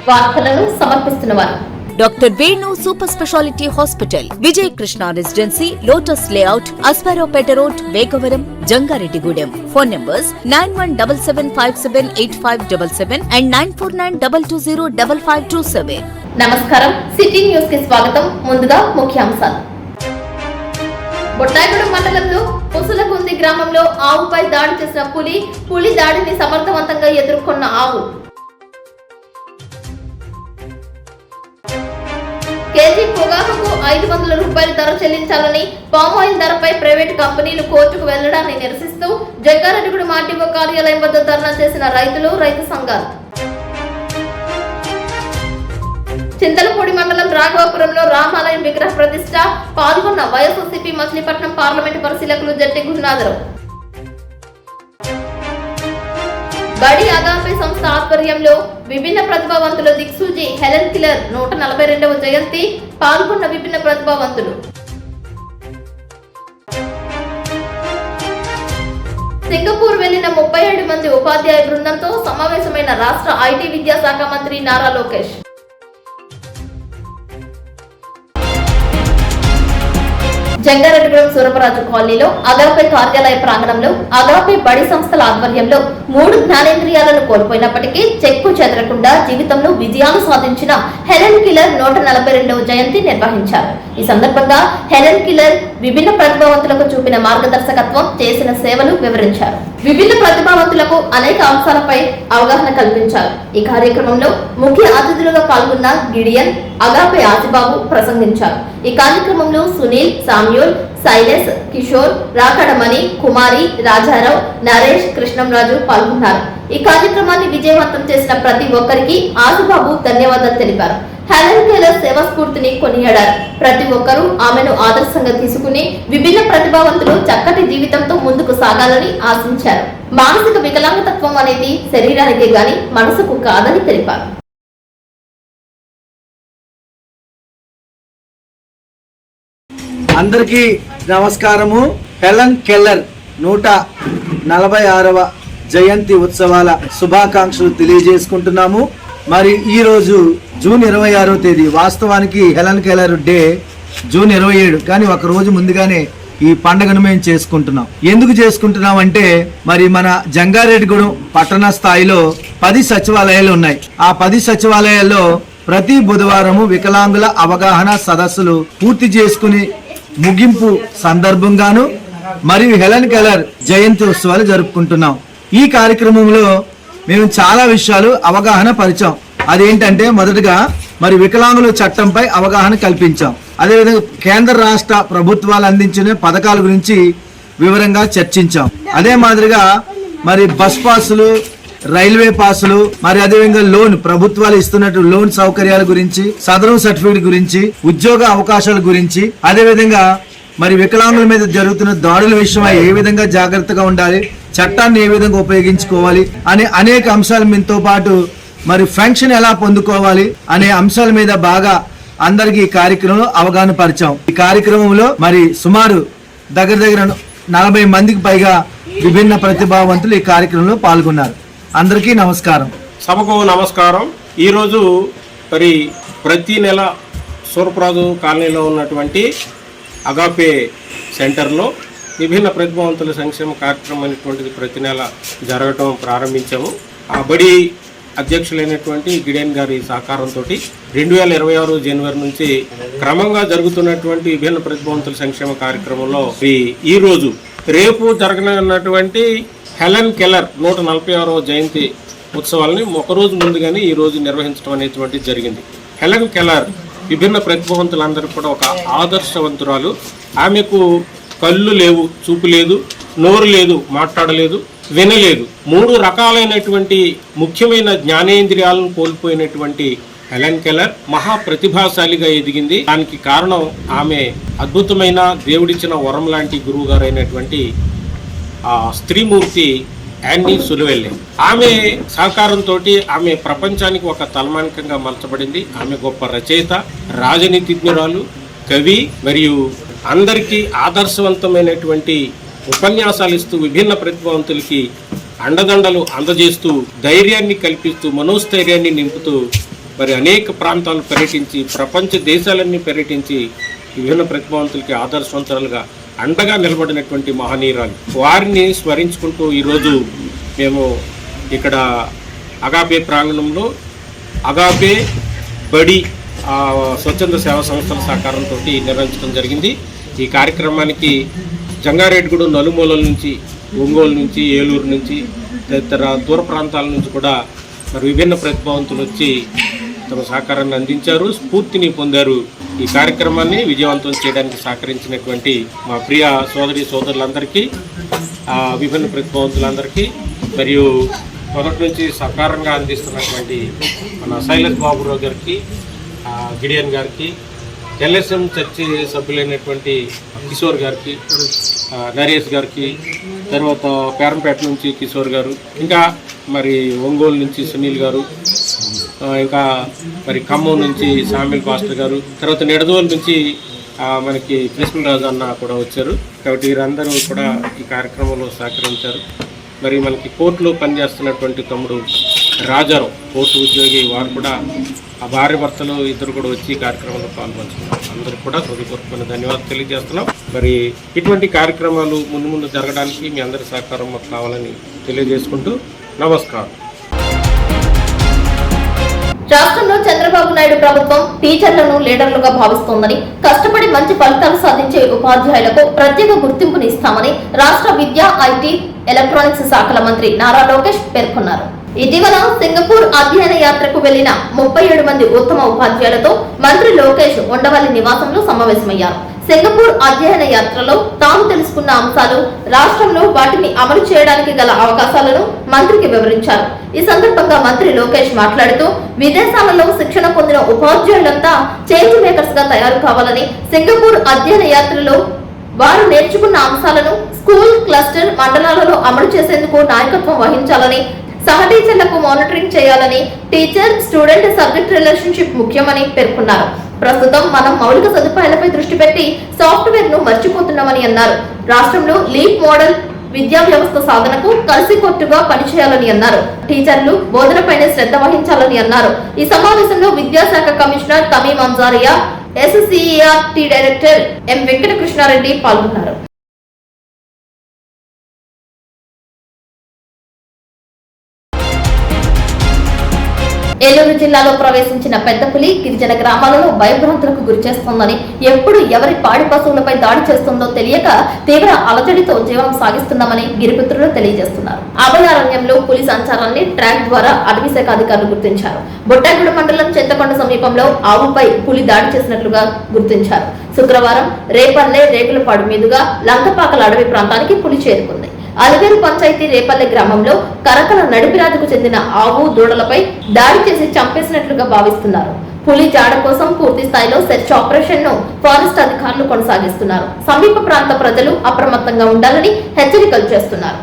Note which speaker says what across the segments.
Speaker 1: వార్తలను సమర్పిస్తున్నవారు
Speaker 2: doctor Venu super speciality hospital, Vijaya Krishna residency, lotus layout, Asparopeta road, Vegavaram, Jangareddygudem. Phone numbers 9177578577 and 9492205527.
Speaker 1: నమస్కారం. City news కి స్వాగతం. ముందుగా ముఖ్యాంశాలు. బొట్టాయిగూడెం మండలంలో పుసలగుంది గ్రామంలో ఆవుపై దాడి చేసిన పులి దాడిని సమర్థవంతంగా ఎదుర్కొన్న ఆవు. కేజీ పొగాకుకు 500 రూపాయల ధర చెల్లించాలని పామాయిల్ ధరపై ప్రైవేటు కంపెనీలు కోర్టుకు వెళ్లడాన్ని నిరసిస్తూ జంగారెడ్డిగూడెం ఆర్టీఓ కార్యాలయం వద్ద ధర్నా చేసిన రైతులు, రైతు సంఘాలు. చింతలపూడి మండలం రాఘవాపురంలో రామాలయం విగ్రహ ప్రతిష్ట పాల్గొన్న వైఎస్ఆర్సీపీ మచిలీపట్నం పార్లమెంటు పరిశీలకులు జట్టి గురునాథరావు. బడి అగాపే సంస్థ ఆధ్వర్యంలో విభిన్న ప్రతిభావంతుల దిక్సూచి హెలెన్ కిల్లర్ 142వ జయంతి పాల్గొన్న విభిన్న ప్రతిభావంతులు. సింగపూర్ వెళ్లిన 37 మంది ఉపాధ్యాయ బృందంతో సమావేశమైన రాష్ట్ర ఐటీ విద్యాశాఖ మంత్రి నారా లోకేష్. జంగారెడ్డిగూడెం సూరపరాజు కాలనీలో అగాపే కార్యాలయ ప్రాంగణంలో అగాపే బడి సంస్థల ఆధ్వర్యంలో 3 జ్ఞానేంద్రియాలను కోల్పోయినప్పటికీ చెక్కు చెదరకుండా జీవితంలో విజయాలు సాధించిన హెలెన్ కిల్లర్ 142వ జయంతి నిర్వహించారు. ఈ సందర్భంగా హెలెన్ కిల్లర్ విభిన్న ప్రతిభావంతులకు చూపిన మార్గదర్శకత్వం, చేసిన సేవలు వివరించారు. విభిన్న ప్రతిభావంతులకు అనేక అంశాలపై అవగాహన కల్పించారు. ఈ కార్యక్రమంలో ముఖ్య అతిథులుగా పాల్గొన్న గిడియన్, అగాపే ఆదిబాబు ప్రసంగించారు. ఈ కార్యక్రమంలో సునీల్, సామ్యూల్, సైలెస్, కిషోర్, రాకడమణి, కుమారి, రాజారావు, నరేష్, కృష్ణంరాజు పాల్గొన్నారు. ఈ కార్యక్రమాన్ని విజయవంతం చేసిన ప్రతి ఒక్కరికి ఆదిబాబు ధన్యవాదాలు తెలిపారు. హెలెన్ కిల్లర్ సేవా స్ఫూర్తిని కొనియాడారు. ప్రతి ఒక్కరూ ఆమెను ఆదర్శంగా తీసుకుని విభిన్న ప్రతిభావంతులు చక్కటి జీవితంతో ముందుకు సాగాలని ఆశించారు. మానసిక వికలాంగతత్వం అనేది శరీరానికే గాని మనసుకు కాదని తెలిపారు.
Speaker 3: అందరికీ నమస్కారము. హెలెన్ కెల్లర్ 146వ జయంతి ఉత్సవాల శుభాకాంక్షలు తెలియజేసుకుంటున్నాము. మరి ఈ రోజు జూన్ 26వ తేదీ, వాస్తవానికి హెలెన్ కెల్లర్ డే జూన్ 27, కానీ ఒక రోజు ముందుగానే ఈ పండుగను మేము చేసుకుంటున్నాం. ఎందుకు చేసుకుంటున్నాం అంటే, మరి మన జంగారెడ్డిగూడెం పట్టణ స్థాయిలో 10 సచివాలయాలు ఉన్నాయి. ఆ 10 సచివాలయాల్లో ప్రతి బుధవారము వికలాంగుల అవగాహన సదస్సులు పూర్తి చేసుకుని ముగింపు సందర్భంగాను మరియు హెలెన్ కెల్లర్ జయంతి ఉత్సవాలు జరుపుకుంటున్నాం. ఈ కార్యక్రమంలో మేము చాలా విషయాలు అవగాహన పరిచాం. అదేంటంటే, మొదటగా మరి వికలాంగుల చట్టంపై అవగాహన కల్పించాం. అదేవిధంగా కేంద్ర రాష్ట్ర ప్రభుత్వాలు అందించిన పథకాల గురించి వివరంగా చర్చించాం. అదే మాదిరిగా మరి బస్ పాసులు, రైల్వే పాసులు, మరి అదేవిధంగా లోన్, ప్రభుత్వాలు ఇస్తున్నట్టు లోన్ సౌకర్యాల గురించి, సదరం సర్టిఫికేట్ గురించి, ఉద్యోగ అవకాశాల గురించి, అదేవిధంగా మరి వికలాంగుల మీద జరుగుతున్న దాడుల విషయమై ఏ విధంగా జాగ్రత్తగా ఉండాలి, చట్టాన్ని ఏ విధంగా ఉపయోగించుకోవాలి అనే అనేక అంశాల మీదతో పాటు మరి పెన్షన్ ఎలా పొందుకోవాలి అనే అంశాల మీద బాగా అందరికీ ఈ కార్యక్రమంలో అవగాహన పరిచాం. ఈ కార్యక్రమంలో మరి సుమారు దగ్గర 40 మందికి పైగా విభిన్న ప్రతిభావంతులు ఈ కార్యక్రమంలో పాల్గొన్నారు. అందరికీ నమస్కారం.
Speaker 4: సభకు నమస్కారం. ఈరోజు మరి ప్రతి నెల సూరపరాజు కాలనీలో ఉన్నటువంటి అగాపే సెంటర్లో విభిన్న ప్రతిభావంతుల సంక్షేమ కార్యక్రమం అనేటువంటిది ప్రతి నెల జరగటం ప్రారంభించాము. ఆ బడి అధ్యక్షులైనటువంటి గిడెన్ గారి సహకారంతో 2026 జనవరి నుంచి క్రమంగా జరుగుతున్నటువంటి విభిన్న ప్రతిభావంతుల సంక్షేమ కార్యక్రమంలో ఈ రోజు రేపు జరగనున్నటువంటి హెలెన్ కెల్లర్ 146వ జయంతి ఉత్సవాలని ఒకరోజు ముందుగానే ఈ రోజు నిర్వహించడం అనేటువంటి జరిగింది. హెలెన్ కెల్లర్ విభిన్న ప్రతిభావంతులందరూ కూడా ఒక ఆదర్శవంతురాలు. ఆమెకు కళ్ళు లేవు, చూపు లేదు, నోరు లేదు, మాట్లాడలేదు, వినలేదు. 3 రకాలైనటువంటి ముఖ్యమైన జ్ఞానేంద్రియాలను కోల్పోయినటువంటి హెలెన్ కెల్లర్ మహా ప్రతిభాశాలిగా ఎదిగింది. దానికి కారణం ఆమె అద్భుతమైన దేవుడిచ్చిన వరం లాంటి గురువు గారు అయినటువంటి స్త్రీమూర్తి యాన్నీ సులువెల్లే. ఆమె సహకారంతో ఆమె ప్రపంచానికి ఒక తలమానికంగా మలచబడింది. ఆమె గొప్ప రచయిత, రాజనీతిజ్ఞురాలు, కవి మరియు అందరికీ ఆదర్శవంతమైనటువంటి ఉపన్యాసాలు ఇస్తూ విభిన్న ప్రతిభావంతులకి అండదండలు అందజేస్తూ ధైర్యాన్ని కల్పిస్తూ మనోస్థైర్యాన్ని నింపుతూ మరి అనేక ప్రాంతాలు పర్యటించి ప్రపంచ దేశాలన్నీ పర్యటించి విభిన్న ప్రతిభావంతులకి ఆదర్శవంతులుగా అండగా నిలబడినటువంటి మహనీయురాలు. వారిని స్మరించుకుంటూ ఈరోజు మేము ఇక్కడ అగాపే ప్రాంగణంలో అగాపే బడి స్వచ్ఛంద సేవా సంస్థల సహకారంతో నిర్వహించడం జరిగింది. ఈ కార్యక్రమానికి జంగారెడ్డిగూడెం నలుమూలల నుంచి, ఒంగోలు నుంచి, ఏలూరు నుంచి, తదితర దూర ప్రాంతాల నుంచి కూడా మరి విభిన్న ప్రతిభావంతులు వచ్చి తమ సహకారాన్ని అందించారు, స్ఫూర్తిని పొందారు. ఈ కార్యక్రమాన్ని విజయవంతం చేయడానికి సహకరించినటువంటి మా ప్రియ సోదరులందరికీ, విభిన్న ప్రతిభావంతులందరికీ, మరియు మొదటి నుంచి సహకారంగా అందిస్తున్నటువంటి మన శైలజ్ బాబురావు గారికి, గిడియన్ గారికి, ఎల్ఎస్ఎం చర్చి సభ్యులైనటువంటి కిషోర్ గారికి, నరేష్ గారికి, తర్వాత పేరంపేట నుంచి కిషోర్ గారు, ఇంకా మరి ఒంగోలు నుంచి సునీల్ గారు, ఇంకా మరి ఖమ్మం నుంచి సామిల్ పాస్టర్ గారు, తర్వాత నిడదవోలు నుంచి మనకి కృష్ణరాజు అన్న కూడా వచ్చారు. కాబట్టి వీరందరూ కూడా ఈ కార్యక్రమంలో సహకరించారు. మరి మనకి కోర్టులో పనిచేస్తున్నటువంటి తమ్ముడు రాజారావు, కోర్టు ఉద్యోగి, వారు కూడా ఆ భార్య భర్తలు ఇద్దరు కూడా వచ్చి ఈ కార్యక్రమంలో పాల్పంచుకున్నారు. అందరూ కూడా హృదయపూర్వకమైన ధన్యవాదాలు తెలియజేస్తున్నాం. మరి ఇటువంటి కార్యక్రమాలు ముందు జరగడానికి మీ అందరి సహకారం మాకు కావాలని తెలియజేసుకుంటూ నమస్కారం.
Speaker 1: రాష్ట్రంలో చంద్రబాబు నాయుడు ప్రభుత్వం టీచర్లను లీడర్లుగా భావిస్తోందని, కష్టపడి మంచి ఫలితాలు సాధించే ఉపాధ్యాయులకు ప్రత్యేక గుర్తింపుని ఇస్తామని రాష్ట్ర విద్యా, ఐటీ, ఎలక్ట్రానిక్స్ శాఖల మంత్రి నారా లోకేష్ పేర్కొన్నారు. ఇటీవల సింగపూర్ అధ్యయన యాత్రకు వెళ్లిన 37 మంది ఉత్తమ ఉపాధ్యాయులతో మంత్రి లోకేష్ ఉండవల్లి నివాసంలో సమావేశమయ్యారు. సింగపూర్ అధ్యయన యాత్రలో తాము తెలుసుకున్న అంశాలు, రాష్ట్రంలో వాటిని అమలు చేయడానికి గల అవకాశాలను మంత్రికి వివరించారు. ఈ సందర్భంగా మంత్రి లోకేష్ మాట్లాడుతూ, విదేశాలలో శిక్షణ పొందిన ఉపాధ్యాయులంతా చేంజ్ మేకర్స్ గా తయారు కావాలని, సింగపూర్ అధ్యయన యాత్రలో వారు నేర్చుకున్న అంశాలను స్కూల్, క్లస్టర్, మండలాలలో అమలు చేసేందుకు నాయకత్వం వహించాలని, సహ టీచర్లకు మానిటరింగ్ చేయాలని, టీచర్ స్టూడెంట్ సబ్జెక్ట్ రిలేషన్షిప్ ముఖ్యమని పేర్కొన్నారు. ప్రస్తుతం మనం మౌలిక సదుపాయాలపై దృష్టి పెట్టి సాఫ్ట్వేర్ ను మర్చిపోతున్నామని అన్నారు. రాష్ట్రంలో లీప్ మోడల్ విద్యా వ్యవస్థ సాధనకు కలిసికట్టుగా పనిచేయాలని అన్నారు. టీచర్లు బోధనపైనే శ్రద్ధ వహించాలని అన్నారు. ఈ సమావేశంలో విద్యాశాఖ commissioner Tameem Anjaria, SCERT director M Venkatakrishnareddy పాల్గొన్నారు. ఏలూరు జిల్లాలో ప్రవేశించిన పెద్ద పులి గిరిజన గ్రామాలలో భయభ్రాంతులకు గురిచేస్తోందని, ఎప్పుడు ఎవరి పాడి పశువులపై దాడి చేస్తుందో తెలియక తీవ్ర అలజడితో జీవనం సాగిస్తున్నామని గిరిపుత్రులు తెలియజేస్తున్నారు. అభయారణ్యంలో పులి సంచారాన్ని ట్రాక్ ద్వారా అటవీ శాఖ అధికారులు గుర్తించారు. బొట్టాగూడ మండలం చింతకొండ సమీపంలో ఆవుపై పులి దాడి చేసినట్లుగా గుర్తించారు. శుక్రవారం రేపల్లె రేకులపాడు మీదుగా లంకపాకల అడవి ప్రాంతానికి పులి చేరుకుంది. అలివేలు పంచాయతీ రేపల్లె గ్రామంలో కరకల నడిపిరాజుకు చెందిన ఆవు, దూడలపై దాడి చేసి చంపేసినట్లుగా భావిస్తున్నారు. పులి జాడ కోసం పూర్తి స్థాయిలో సెర్చ్ ఆపరేషన్ ను ఫారెస్ట్ అధికారులు కొనసాగిస్తున్నారు. సమీప ప్రాంత ప్రజలు అప్రమత్తంగా ఉండాలని హెచ్చరికలు చేస్తున్నారు.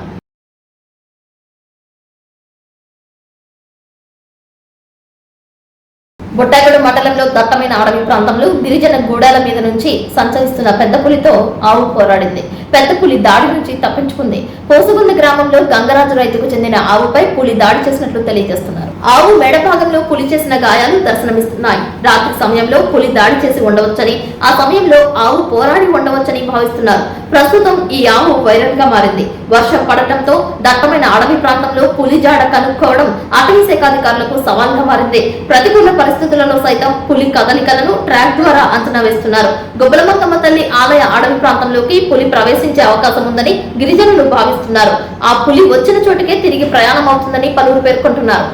Speaker 1: బొట్టాగూడ మండలంలో దట్టమైన అడవి ప్రాంతంలో గిరిజన గూడాల మీద నుంచి సంచరిస్తున్న పెద్ద పులితో ఆవు పోరాడింది. పెద్ద పులి దాడి నుంచి తప్పించుకుంది. పోసుగుంద గ్రామంలో గంగరాజు రైతుకు చెందిన ఆవుపై పులి దాడి చేసినట్లు తెలియజేస్తున్నారు. ఆవు మెడ భాగంలో పులి చేసిన గాయాలు దర్శనమిస్తున్నాయి. రాత్రి సమయంలో పులి దాడి చేసి ఉండవచ్చని, ఆ సమయంలో ఆవు పోరాడి ఉండవచ్చని భావిస్తున్నారు. ప్రస్తుతం ఈ ఆవు వైరల్ గా మారింది. వర్షం పడటంతో దట్టమైన అడవి ప్రాంతంలో పులి జాడ కనుక్కోవడం అటవీ శాఖ అధికారులకు సవాల్గా మారింది. ప్రతికూల పరిస్థితులలో సైతం పులి కదలికలను ట్రాక్ ద్వారా అంచనా వేస్తున్నారు. గొబ్బలమంగమ్మ తల్లి ఆలయ అడవి ప్రాంతంలోకి పులి ప్రవేశించే అవకాశం ఉందని గిరిజనులు భావిస్తున్నారు. ఆ పులి వచ్చిన చోటుకే తిరిగి ప్రయాణం అవుతుందని పలువురు పేర్కొంటున్నారు.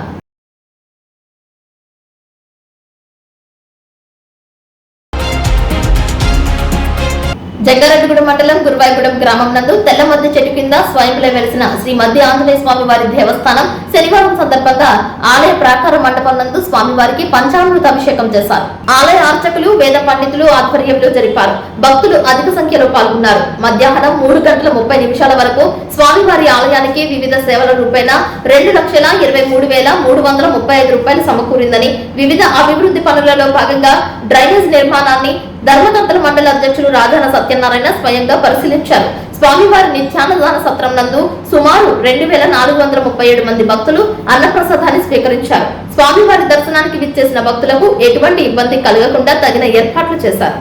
Speaker 1: జంగారెడ్డిగూడెం మండలం గురువాయిగూడెం గ్రామం నందు తెల్లమద్ది చెట్టు కింద స్వయంలో వెలిసిన శ్రీ మధ్య ఆంజనేయ స్వామి వారి దేవస్థానం శనివారం సందర్భంగా ఆలయ ప్రాకార మండపం నందు స్వామివారికి పంచామృత అభిషేకం చేశారు. ఆలయ అర్చకులు, వేద పండితులు ఆధ్వర్యంలో జరిపారు. భక్తులు అధిక సంఖ్యలో పాల్గొన్నారు. మధ్యాహ్నం 3:30 వరకు స్వామివారి ఆలయానికి వివిధ సేవల రూపేణా 2,23,335 రూపాయలు సమకూరిందని, వివిధ అభివృద్ధి పనులలో భాగంగా డ్రైనేజ్ నిర్మాణాన్ని ధర్మకర్తల మండల అధ్యక్షులు రాజాన సత్యనారాయణ స్వయంగా పరిశీలించారు. స్వామివారి నిత్యాన్నదాన సత్రం నందు సుమారు 2437 మంది భక్తులు అన్నప్రసాదాన్ని స్వీకరించారు. స్వామివారి దర్శనానికి విచ్చేసిన భక్తులకు ఎటువంటి ఇబ్బంది కలగకుండా తగిన ఏర్పాట్లు చేశారు.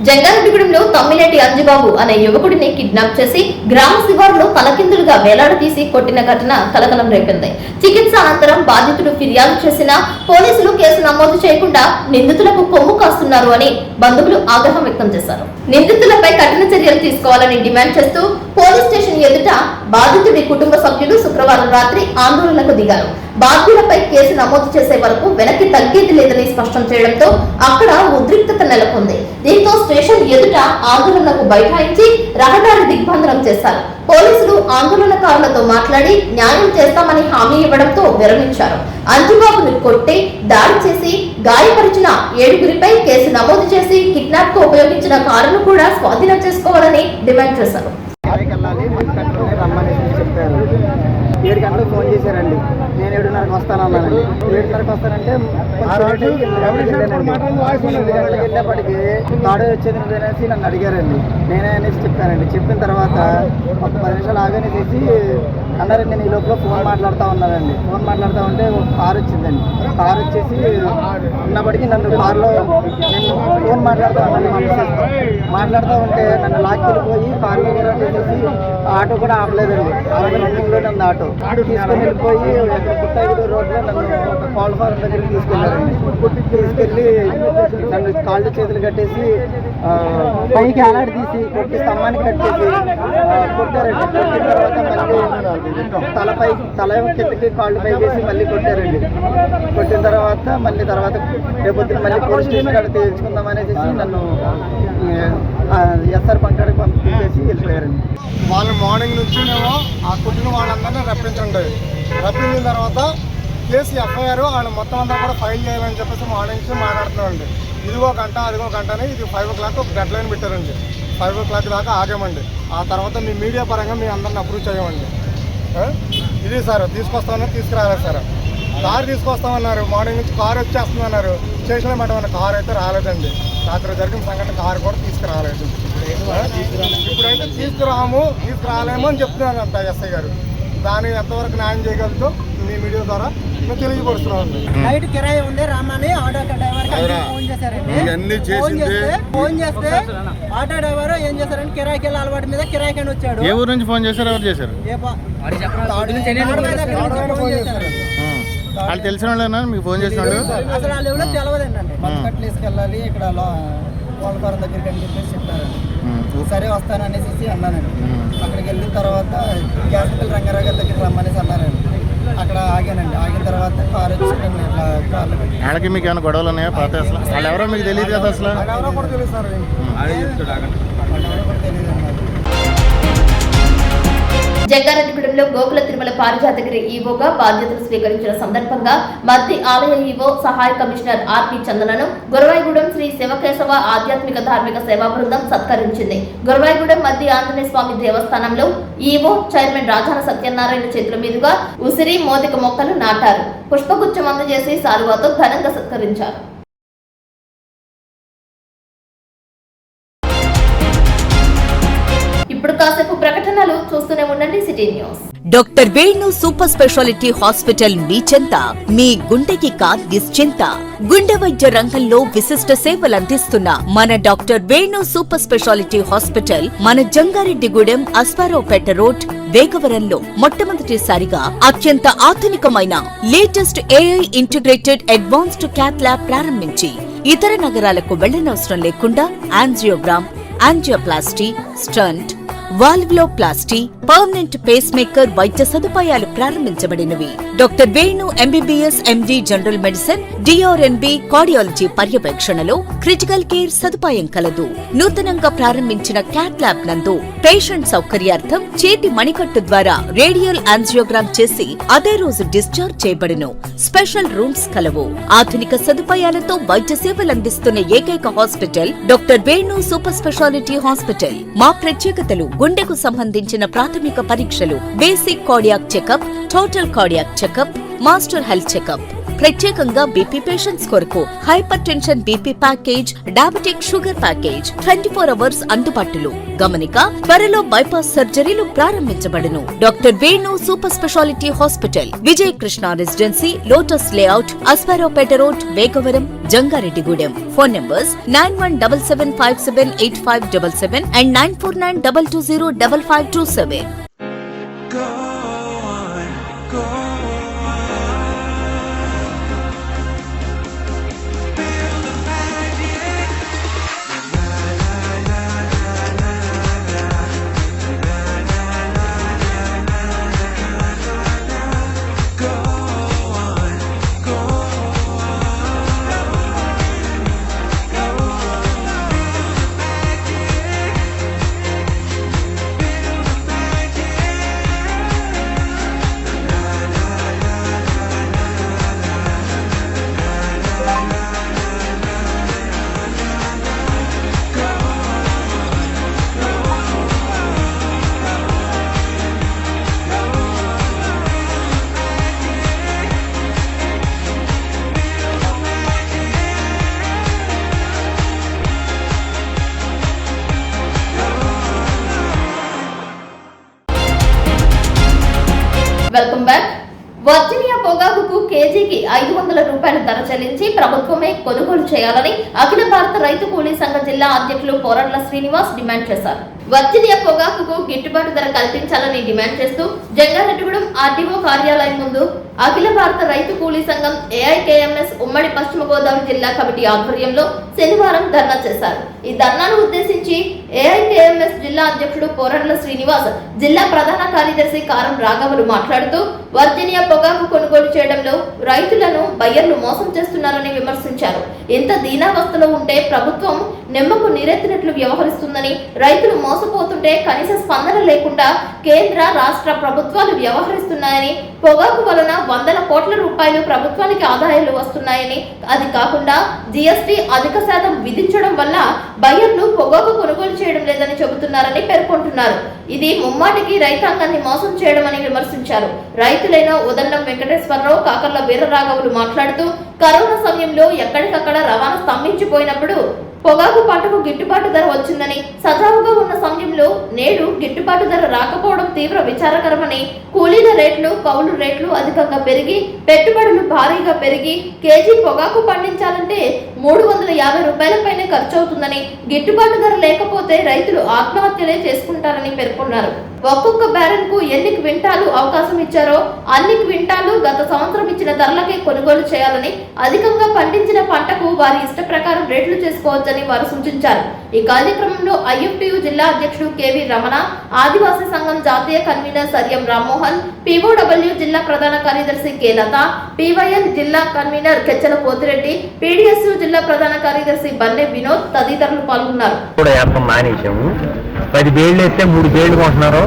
Speaker 1: జంగారెడ్డిగూడెంలో తమ్మినేటి అంజిబాబు అనే యువకుడిని కిడ్నాప్ చేసి గ్రామ శివారులో తలకిందులుగా వేలాడదీసి కొట్టిన ఘటన కలకలం రేపింది. చికిత్స అనంతరం బాధితుడు ఫిర్యాదు చేసినా పోలీసులు కేసు నమోదు చేయకుండా నిందితులకు కొమ్ము కాస్తున్నారు అని బంధువులు ఆగ్రహం వ్యక్తం చేశారు. నిందితులపై కఠిన చర్యలు తీసుకోవాలని డిమాండ్ చేస్తూ పోలీస్ స్టేషన్ ఎదుట బాధితుడి కుటుంబ సభ్యులు శుక్రవారం రాత్రి ఆందోళనకు దిగారు. బాధ్యులపై కేసు నమోదు చేసే వరకు వెనక్కి తగ్గేది లేదని స్పష్టం చేయడంతో అక్కడ ఉద్రిక్తత నెలకొంది. దీంతో స్టేషన్ ఎదుట ఆందోళనకు బైఠాయించి రహదారి దిగ్బంధనం చేశారు. పోలీసులు ఆందోళనకారులతో మాట్లాడి న్యాయం చేస్తామని హామీ ఇవ్వడంతో విరమించారు. అంజుబాబును కొట్టి దాడి చేసి గాయపరిచిన 7గురిపై కేసు నమోదు చేసి కిడ్నాప్ కు ఉపయోగించిన కారును కూడా స్వాధీనం చేసుకోవాలని డిమాండ్ చేశారు.
Speaker 5: 7 గంటలకు ఫోన్ చేశారండి. నేను 7:30కి వస్తానన్నానండి. 7:30కి వస్తానంటే వెళ్ళేప్పటికి తాడే వచ్చేది అనేసి నన్ను అడిగారండి. నేనే అనేసి చెప్పానండి. చెప్పిన తర్వాత ఒక 10 నిమిషాలు ఆగనేసి అన్నారండి. నేను ఈ లోపల ఫోన్ మాట్లాడుతూ ఉన్నానండి. ఫోన్ మాట్లాడుతూ ఉంటే ఒక కారు వచ్చిందండి. కారు వచ్చేసి ఉన్నప్పటికీ నన్ను కారులో నేను ఫోన్ మాట్లాడుతూ ఉన్నాను. మాట్లాడుతూ ఉంటే నన్ను లాక్కెళ్ళిపోయి కారులో కూడా చేసేసి ఆటో కూడా ఆపలేదండి. రన్నింగ్లోనే ఉంది ఆటో. తీసుకొని వెళ్ళిపోయి పుట్టాగిరి రోడ్లో నన్ను ఒక కోళ్ళ ఫారం దగ్గరికి తీసుకెళ్ళారండి. తీసుకెళ్ళి నన్ను కాళ్ళు చేతులు కట్టేసి పైకి అలాడి తీసి కొట్టి స్తంభానికి కట్టేసి కొట్టారండి. కొట్టిన తర్వాత మళ్ళీ తల కిందకి కాళ్ళు పైకేసి మళ్ళీ కొట్టారండి. కొట్టిన తర్వాత మళ్ళీ రేపొద్దున మళ్ళీ పోలీస్ స్టేషన్ కాడ తేల్చుకుందాం అనేసి నన్ను ఎస్ఆర్ పంకాడికి పంపించేసి వెళ్ళిపోయారండి.
Speaker 6: వాళ్ళు మార్నింగ్ నుంచినేమో ఆ కొట్టిన వాళ్ళందరినీ రప్పించండి. రప్పించిన తర్వాత కేసు ఎఫ్ఐఆర్ వాళ్ళు మొత్తం అంతా కూడా ఫైల్ చేయాలని చెప్పేసి మార్నింగ్ నుంచి మాట్లాడుతున్నామండి. ఇదిగో గంట అదిగో గంట అని ఇది 5 o'clock ఒక డెడ్ లైన్ పెట్టారండి. 5 o'clock దాకా ఆగామండి. ఆ తర్వాత మీ మీడియా పరంగా మీ అందరిని అప్రూవ్ చేయమండి. ఇది సార్ తీసుకొస్తామని తీసుకురాలేదు సార్. కారు తీసుకొస్తామన్నారు. మార్నింగ్ నుంచి కారు వచ్చేస్తుందన్నారు. స్టేషన్లో పెట్టమన్న కారు అయితే రాలేదండి. రాత్రి జరిగిన సంఘటన కారు కూడా తీసుకురాలేదు. ఇప్పుడైతే తీసుకురాలేమో అని చెప్తున్నాను అంత ఎస్ఐ గారు. దాన్ని ఎంతవరకు న్యాయం చేయగలతో మీ మీడియా ద్వారా మేము తెలియపరుస్తున్నామండి.
Speaker 5: నైట్ కిరాయి ఉండే రామని ఆటో డ్రైవర్ ఫోన్ చేశారండి. ఫోన్ చేస్తే ఆటో డ్రైవర్ ఏం చేశారంటే కిరాయికి వెళ్ళి అలవాటు మీద కిరాయికి వచ్చాడు.
Speaker 7: ఏ ఊరు నుంచి ఫోన్ చేశారు? ఎవరు చేశారు? వాళ్ళు తెలిసిన వాళ్ళేనా మీకు ఫోన్ చేసిన వాళ్ళు?
Speaker 5: అసలు వాళ్ళు ఎవరో తెలియదండి. బతుకట్లు వేసుకెళ్ళాలి ఇక్కడ కోళ్ళపారం దగ్గరికి అని చెప్పేసి చెప్పారండి. సరే వస్తాననేసి అన్నానండి. అక్కడికి వెళ్ళిన తర్వాత గ్యాస్పల్ రంగారావు గారి దగ్గరికి రమ్మనేసి అన్నారండి. అక్కడ ఆగానండి. ఆగిన తర్వాత కారు వచ్చి నేను ఇట్లా కార్లో పెట్టి
Speaker 7: వాళ్ళకి మీకు ఏమైనా గొడవలు ఉన్నాయా? పాత అసలు వాళ్ళు ఎవరో మీకు తెలియదు కదా? అసలు
Speaker 6: ఎవరో కూడా తెలియదు సార్.
Speaker 5: వాళ్ళెవరో కూడా తెలియదు అన్నారు.
Speaker 1: జంగారెడ్డిగూడెంలో గోకుల తిరుమల పారిజాతగిరి ఈవోగా బాధ్యతలు స్వీకరించిన సందర్భంగా మద్ది ఆలయ ఈవో సహాయ కమిషనర్ ఆర్పి చందనను గురవాయిగూడెం శ్రీ శివకేశవ ఆధ్యాత్మిక ధార్మిక సేవా బృందం సత్కరించింది. గురవాయిగూడెం మద్ది ఆంజనేయ స్వామి దేవస్థానంలో ఈవో చైర్మన్ రాజాన సత్యనారాయణ చేతుల మీదుగా ఉసిరి మోదిక మొక్కలు నాటారు. పుష్పగుచ్చం అందజేసి సాలువాతో ఘనంగా సత్కరించారు. ఇప్పుడు కాసేపు ప్రకటనలు చూస్తూనే ఉండండి city news.
Speaker 2: Doctor Venu super speciality hospital మీ చెంత. మీ గుండెకి నిశ్చింత. గుండె వైద్య రంగంలో విశిష్ట సేవలందిస్తున్న మన doctor Venu super speciality hospital మన జంగారెడ్డిగూడెం అస్పారావుపేట రోడ్ వేగవరంలో మొట్టమొదటిసారిగా అత్యంత ఆధునికమైన latest AI integrated advanced cath lab ప్రారంభించి ఇతర నగరాలకు వెళ్లనవసరం లేకుండా angiogram, angioplasty, stent, valvuloplasty, permanent pacemaker వైద్య సదుపాయాలు ప్రారంభించబడినవి. Doctor Venu MBBS MD general medicine, DrNB cardiology పర్యవేక్షణలో క్రిటికల్ కేర్ సదుపాయం కలదు. నూతనంగా ప్రారంభించిన క్యాట్ ల్యాబ్ నందు పేషెంట్ సౌకర్యార్థం చేతి మణికట్టు ద్వారా రేడియల్ యాంజియోగ్రామ్ చేసి అదే రోజు డిశ్చార్జ్ చేయబడును. స్పెషల్ రూమ్స్ కలవు. ఆధునిక సదుపాయాలతో వైద్య సేవలందిస్తున్న ఏకైక hospital doctor Venu super speciality hospital. మా ప్రత్యేకతలు: గుండెకు సంబంధించిన ప్రాథమిక పరీక్షలు, basic cardiac checkup, total cardiac checkup, master health checkup, ప్రత్యేకంగా బీపీ పేషెంట్స్ కొరకు hypertension BP package, diabetic sugar package 24 hours అందుబాటులో. గమనిక, త్వరలో బైపాస్ సర్జరీలు ప్రారంభించబడును. Doctor Venu super speciality hospital, Vijaya Krishna residency, lotus layout, Asparopeta road, Vegavaram, Jangareddygudem. Phone numbers 9177578577 and 9492205527.
Speaker 1: Welcome back. Virginia పొగాకుకు కేజీకి 500 రూపాయల ధర చెల్లించి ప్రభుత్వమే కొనుగోలు చేయాలని అఖిల భారత రైతు కూలీ సంఘ జిల్లా అధ్యక్షులు పోరట్ల శ్రీనివాస్ డిమాండ్ చేశారు. వర్జీనియా పొగాకుకు గిట్టుబాటు ధర కల్పించాలని డిమాండ్ చేస్తూ జంగారెడ్డిగూడెం ఆర్డీఓ కార్యాలయం ముందు అఖిల భారత రైతు కూలీ సంఘం ఏఐకేఎంఎస్ ఉమ్మడి పశ్చిమ గోదావరి జిల్లా కమిటీ ఆధ్వర్యంలో శనివారం ధర్నా చేశారు. ఈ ధర్నాను ఉద్దేశించి ఏఐకేఎంఎస్ జిల్లా అధ్యక్షుడు పోరట్ల శ్రీనివాస్, జిల్లా ప్రధాన కార్యదర్శి కారం రాఘవులు మాట్లాడుతూ వర్జీనియా పొగాకు కొనుగోలు చేయడంలో రైతులను బయ్యర్లు మోసం చేస్తున్నారని విమర్శించారు. ఇంత దీనావస్థలో ఉంటే ప్రభుత్వం నిమ్మకు నీరెత్తినట్లు వ్యవహరిస్తుందని, రైతులు మోసపోతుంటే కనీస స్పందన లేకుండా కేంద్ర రాష్ట్ర ప్రభుత్వాలు వ్యవహరిస్తున్నాయని, పొగాకు వలన వందల కోట్ల రూపాయలు ప్రభుత్వానికి ఆదాయాలు వస్తున్నాయని, అది కాకుండా జీఎస్టీ అధిక శాతం విధించడం వల్ల బయ్యర్లు పొగాకు కొనుగోలు చేయడం లేదని చెబుతున్నారని పేర్కొంటున్నారు. ఇది ముమ్మాటికి రైతాంగాన్ని మోసం చేయడం అని విమర్శించారు. రైతులైన ఉదండం వెంకటేశ్వరరావు, కాకర్ల వీరరాఘవులు మాట్లాడుతూ కరోనా సమయంలో ఎక్కడికక్కడ రవాణా స్తంభించిపోయినప్పుడు పొగాకు పంటకు గిట్టుబాటు ధర వచ్చిందని, సజావుగా ఉన్న సమయంలో నేడు గిట్టుబాటు ధర రాకపోవడం తీవ్ర విచారకరమని, కూలీల రేట్లు, కౌలు రేట్లు అధికంగా పెరిగి పెట్టుబడులు భారీగా పెరిగి కేజీ పొగాకు పండించాలంటే 350 రూపాయలపైనే ఖర్చు అవుతుందని, గిట్టుబాటు ధర లేకపోతే రైతులు ఆత్మహత్యలే చేసుకుంటారని పేర్కొన్నారు. ఒక్కొక్క బ్యారెన్ కు ఎన్ని క్వింటాలు అవకాశం ఇచ్చారో అన్ని క్వింటాలు గత సంవత్సరం ఇచ్చిన ధరలకే కొనుగోలు చేయాలని, అధికంగా పండించిన పంటకు వారి ఇష్ట ప్రకారం రేట్లు చేసుకోవచ్చని వారు సూచించారు. ఈ కార్యక్రమంలో ఐఎఫ్టియు జిల్లా అధ్యక్షుడు కేవి రమణ, ఆదివాసీ సంఘం జాతీయ కన్వీనర్ సర్యం రామ్మోహన్, పిఓడబ్ల్యూ జిల్లా ప్రధాన కార్యదర్శి కె లత, పివైఎల్ జిల్లా కన్వీనర్ కెచ్చల పోతిరెడ్డి, పీడీఎస్యు జిల్లా ప్రధాన కార్యదర్శి బన్నె వినోద్ తదితరులు పాల్గొన్నారు.
Speaker 8: 10 బేళ్లు వేస్తే 3 బేళ్లు కొంటున్నారు,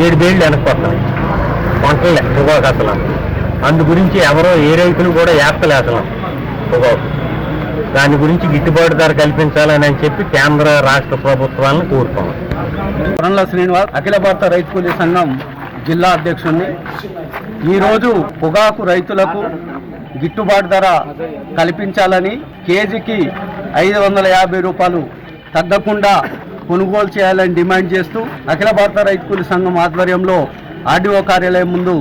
Speaker 8: 7 బేళ్లు వెనక్కొస్తున్నాయి కొంటలే పొగాకు అసలు. అందు గురించి ఎవరో ఏ రైతులు కూడా ఏస్తలే అసలు పొగాకు. దాని గురించి గిట్టుబాటు ధర కల్పించాలని చెప్పి కేంద్ర రాష్ట్ర ప్రభుత్వాలను కోరుకున్నాం.
Speaker 5: పోరట్ల శ్రీనివాస్, అఖిల భారత రైతు కూలీ సంఘం జిల్లా అధ్యక్షుడిని. ఈరోజు పొగాకు రైతులకు గిట్టుబాటు ధర కల్పించాలని, కేజీకి 550 రూపాయలు తగ్గకుండా కొనుగోలు చేయాలని డిమాండ్ చేస్తూ అఖిల భారత రైతు కూలీ సంఘం ఆధ్వర్యంలో ఆర్డీఓ కార్యాలయం ముందు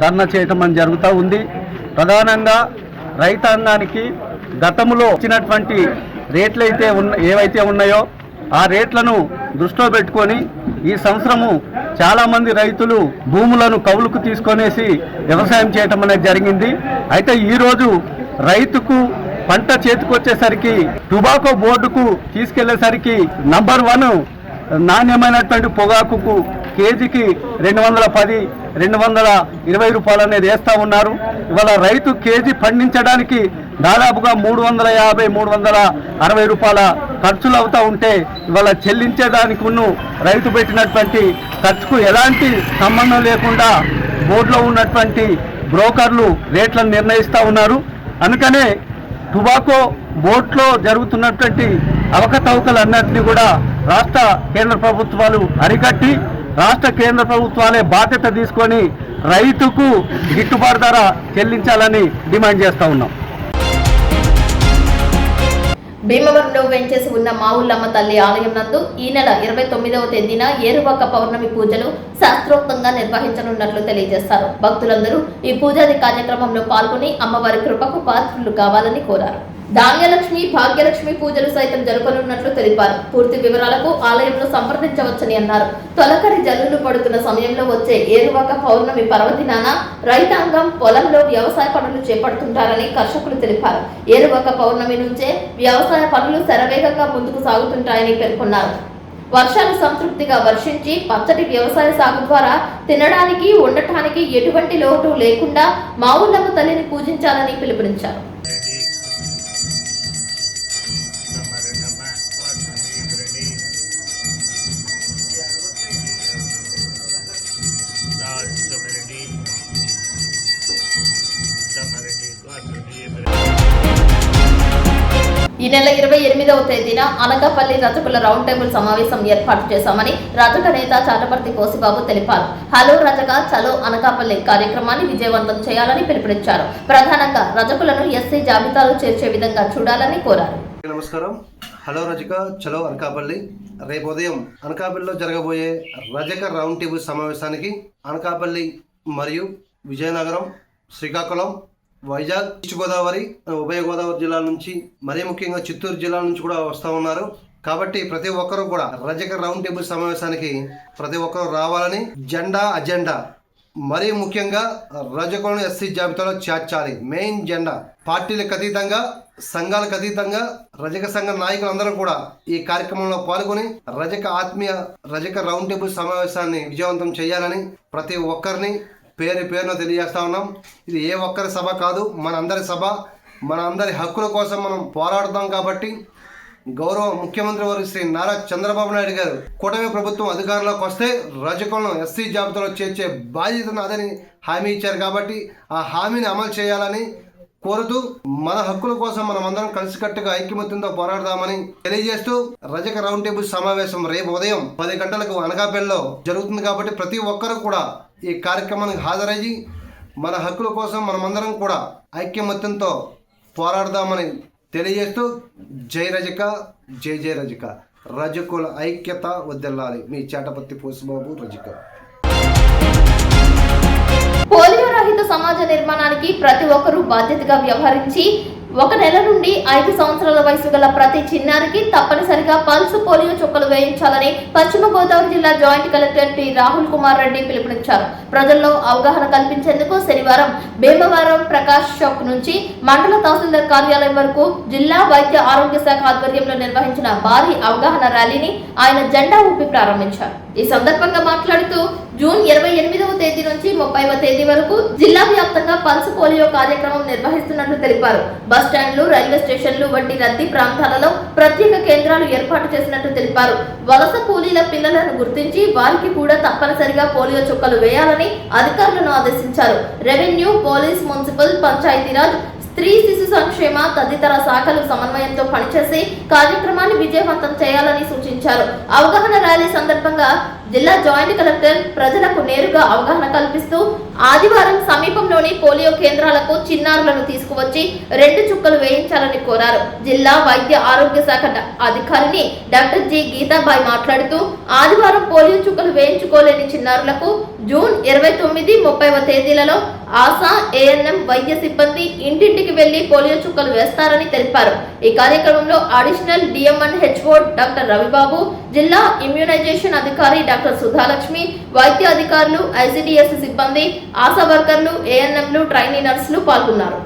Speaker 5: ధర్నా చేయటం జరుగుతూ ఉంది. ప్రధానంగా రైతాంగానికి గతంలో ఇచ్చినటువంటి రేట్లు ఏవైతే ఉన్నాయో ఆ రేట్లను దృష్టిలో పెట్టుకొని ఈ సంవత్సరము చాలామంది రైతులు భూములను కౌలుకు తీసుకొనేసి వ్యవసాయం చేయటం అనేది జరిగింది. అయితే ఈరోజు రైతుకు పంట చేతికొచ్చేసరికి టొబాకో బోర్డుకు తీసుకెళ్లేసరికి నంబర్ 1 నాణ్యమైనటువంటి పొగాకుకు కేజీకి 210, 220 రూపాయలు అనేది వేస్తూ ఉన్నారు. ఇవాళ రైతు కేజీ పండించడానికి దాదాపుగా 350, 360 రూపాయల ఖర్చులు అవుతూ ఉంటే ఇవాళ చెల్లించేదానికి రైతు పెట్టినటువంటి ఖర్చుకు ఎలాంటి సంబంధం లేకుండా బోర్డులో ఉన్నటువంటి బ్రోకర్లు రేట్లను నిర్ణయిస్తూ ఉన్నారు. అందుకనే టొబాకో బోర్డులో జరుగుతున్నటువంటి అవకతవకలన్నింటినీ కూడా రాష్ట్ర కేంద్ర ప్రభుత్వాలు అరికట్టి రాష్ట్ర కేంద్ర ప్రభుత్వాలే బాధ్యత తీసుకొని
Speaker 9: రైతుకు గిట్టుబాటు ధర చెల్లించాలని డిమాండ్ చేస్తూ ఉన్నాం.
Speaker 1: భీమవరంలో వెంచేసి ఉన్న మావుల్లమ్మ తల్లి ఆలయం నందు ఈ నెల 29వ తేదీన ఏరువాక పౌర్ణమి పూజలు శాస్త్రోక్తంగా నిర్వహించనున్నట్లు తెలియజేశారు. భక్తులందరూ ఈ పూజాది కార్యక్రమంలో పాల్గొని అమ్మవారి కృపకు పాత్రులు కావాలని కోరారు. ధాన్యలక్ష్మి, భాగ్యలక్ష్మి పూజలు సైతం జరపనున్నట్లు తెలిపారు. పూర్తి వివరాలకు ఆలయంలో సంప్రదించవచ్చని అన్నారు. తొలకరి జల్లులు పడుతున్న సమయంలో వచ్చే ఏరువాక పౌర్ణమి పర్వదినాన రైతాంగం పొలంలో వ్యవసాయ పనులు చేపడుతుంటారని కర్షకులు తెలిపారు. ఏరువాక పౌర్ణమి నుంచే వ్యవసాయ పనులు శరవేగంగా ముందుకు సాగుతుంటాయని పేర్కొన్నారు. వర్షాలు సంతృప్తిగా వర్షించి పచ్చటి వ్యవసాయ సాగు ద్వారా తినడానికి, ఉండటానికి ఎటువంటి లోటు లేకుండా మావుల్లమ్మ తల్లిని పూజించాలని పిలుపునిచ్చారు. ఈ నెల 28వ తేదీన అనకాపల్లి రజకుల రౌండ్ టేబుల్ సమావేశం ఏర్పాటు చేశామని రజక నేత చాటపర్తి కోసిబాబు తెలిపారు. హలో రజక చలో అనకాపల్లి కార్యక్రమాన్ని విజయవంతం చేయాలని పిలుపునిచ్చారు. ప్రధానంగా రజకులను ఎస్సీ జాబితాలో చేర్చే విధంగా చూడాలని కోరారు.
Speaker 3: నమస్కారం. హలో రజక చలో అనకాపల్లి. రేపు ఉదయం అనకాపల్లిలో జరగబోయే రజక రౌండ్ టేబుల్ సమావేశానికి అనకాపల్లి మరియు విజయనగరం, శ్రీకాకుళం, వైజాగ్, ఈస్ట్ గోదావరి, ఉభయ గోదావరి జిల్లాల నుంచి, మరీ ముఖ్యంగా చిత్తూరు జిల్లా నుంచి కూడా వస్తూ ఉన్నారు. కాబట్టి ప్రతి ఒక్కరూ కూడా రజక రౌండ్ టేబుల్ సమావేశానికి ప్రతి ఒక్కరూ రావాలని, అజెండా మరీ ముఖ్యంగా రజకులను ఎస్సీ జాబితాలో చేర్చాలి. మెయిన్ జెండా. పార్టీలకు అతీతంగా, సంఘాలకు అతీతంగా రజక సంఘ నాయకులందరూ కూడా ఈ కార్యక్రమంలో పాల్గొని రజక రౌండ్ టేబుల్ సమావేశాన్ని విజయవంతం చేయాలని ప్రతి ఒక్కరిని పేరున తెలియజేస్తా ఉన్నాం. ఇది ఏ ఒక్కరి సభ కాదు, మనందరి సభ. మనందరి హక్కుల కోసం మనం పోరాడుతాం. కాబట్టి గౌరవ ముఖ్యమంత్రి వారు శ్రీ నారా చంద్రబాబు నాయుడు గారు కూటమి ప్రభుత్వం అధికారంలోకి వస్తే రజకులను ఎస్సీ జాబితాలో చేర్చే బాధ్యతను అదని హామీ ఇచ్చారు. కాబట్టి ఆ హామీని అమలు చేయాలని కోరుతూ మన హక్కుల కోసం మనం అందరం కలిసికట్టుగా ఐక్యమత్యంతో పోరాడదామని తెలియజేస్తూ రజక రౌండ్ టేబుల్ సమావేశం రేపు ఉదయం 10 గంటలకు అనకాపల్లిలో జరుగుతుంది. కాబట్టి ప్రతి ఒక్కరూ కూడా ఈ కార్యక్రమానికి హాజరయ్యి మన హక్కుల కోసం మనమందరం కూడా ఐక్యమత్యంతో పోరాడదామని తెలియజేస్తూ జై రజక, జై జై రజక. రజకుల ఐక్యత వర్ధిల్లాలి. మీ చాటపర్తి పోసిబాబు, రజక.
Speaker 1: పోలియో రహిత సమాజ నిర్మాణానికి ప్రతి ఒక్కరూ బాధ్యతగా వ్యవహరించి 1 నెల నుండి 5 సంవత్సరాల వయసు గల ప్రతి చిన్నారికి తప్పనిసరిగా పల్స్ పోలియో చుక్కలు వేయించాలని పశ్చిమ గోదావరి జిల్లా joint collector T Rahul Kumar Reddy పిలుపునిచ్చారు. ప్రజల్లో అవగాహన కల్పించేందుకు శనివారం భీమవరం ప్రకాష్ చౌక్ నుంచి మండల తహసీల్దార్ కార్యాలయం వరకు జిల్లా వైద్య ఆరోగ్య శాఖ ఆధ్వర్యంలో నిర్వహించిన భారీ అవగాహన ర్యాలీని ఆయన జెండా ఊపి ప్రారంభించారు. ఈ సందర్భంగా మాట్లాడుతూ జూన్ 28వ తేదీ నుంచి 30వ తేదీ వరకు జిల్లా వ్యాప్తంగా పల్స్ పోలియో కార్యక్రమం నిర్వహిస్తున్నట్లు తెలిపారు. బస్ స్టాండ్లు, రైల్వే స్టేషన్లు వంటి రద్దీ ప్రాంతాలలో ప్రత్యేక కేంద్రాలు ఏర్పాటు చేసినట్లు తెలిపారు. వలస కూలీల పిల్లలను గుర్తించి వారికి కూడా తప్పనిసరిగా పోలియో చుక్కలు వేయాలని అధికారులను ఆదేశించారు. రెవెన్యూ, పోలీస్, మున్సిపల్, పంచాయతీరాజ్, స్త్రీ శిశు సంక్షేమ తదితర శాఖలు సమన్వయంతో పనిచేసి కార్యక్రమాన్ని విజయవంతం చేయాలని సూచించారు. అవగాహన ర్యాలీ సందర్భంగా జిల్లా జాయింట్ కలెక్టర్ ప్రజలకు నేరుగా అవగాహన కల్పిస్తూ ఆదివారం సమీపంలోని పోలియో కేంద్రాలకు చిన్నారులను తీసుకువచ్చి 2 చుక్కలు వేయించాలని కోరారు. జిల్లా వైద్య ఆరోగ్య శాఖ అధికారిని డాక్టర్ జి గీతాబాయి మాట్లాడుతూ ఆదివారం పోలియో చుక్కలు వేయించుకోలేని చిన్నారులకు జూన్ 29, 30వ తేదీలలో ఆశా, ఏఎన్ఎం వైద్య సిబ్బంది ఇంటింటికి వెళ్లి పోలియో చుక్కలు వేస్తారని తెలిపారు. ఈ కార్యక్రమంలో అడిషనల్ డిఎంఎన్ హెచ్ఓ డాక్టర్ రవిబాబు, జిల్లా ఇమ్యూనైజేషన్ అధికారి డాక్టర్ సుధాలక్ష్మి, వైద్య అధికారులు, ఐసిడిఎస్ సిబ్బంది, ఆశా వర్కర్లు, ఏఎన్ఎంలు, ట్రైనీ నర్సులు పాల్గొన్నారు.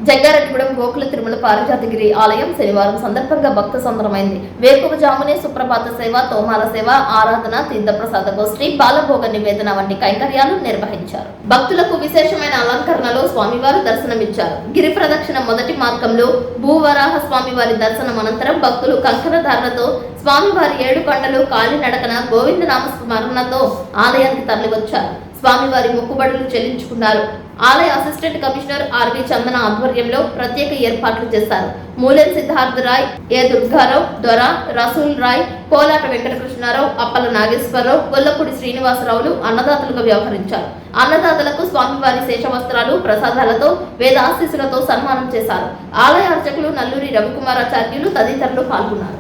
Speaker 1: జంగారెడ్డిగూడెం గోకుల తిరుమల పారిజాతగిరి ఆలయం శనివారం సందర్భంగా భక్త సంద్రమైంది. వేకువజామునే సుప్రభాత సేవ, తోమాల సేవ, ఆరాధన, తీర్థప్రసాద గోష్ఠి, బాలభోగ నివేదన వంటి కైంకర్యాలు నిర్వహించారు. భక్తులకు విశేషమైన అలంకరణలో స్వామివారు దర్శనమిచ్చారు. గిరి ప్రదక్షిణ మొదటి మార్గంలో భూవరాహ స్వామివారి దర్శనం అనంతరం భక్తులు కంకణధారణతో స్వామివారి 7 కొండలు కాలినడకన గోవింద నామ స్మరణతో ఆలయానికి తరలివచ్చారు. స్వామివారి మొక్కుబడులు చెల్లించుకున్నారు. ఆలయ అసిస్టెంట్ కమిషనర్ ఆర్వి చందన ఆధ్వర్యంలో ప్రత్యేక ఏర్పాట్లు చేశారు. మూలెం సిద్ధార్థ రాయ్, ఏ దుర్గారావు, దొర, రసూల్ రాయ్, కోలాట వెంకటకృష్ణారావు, అప్పల నాగేశ్వరరావు, గొల్లపూడి శ్రీనివాసరావులు అన్నదాతలుగా వ్యవహరించారు. అన్నదాతలకు స్వామివారి శేషవస్త్రాలు, ప్రసాదాలతో వేదాశీస్సులతో సన్మానం చేశారు. ఆలయ అర్చకులు నల్లూరి రవికుమారాచార్యులు తదితరులు పాల్గొన్నారు.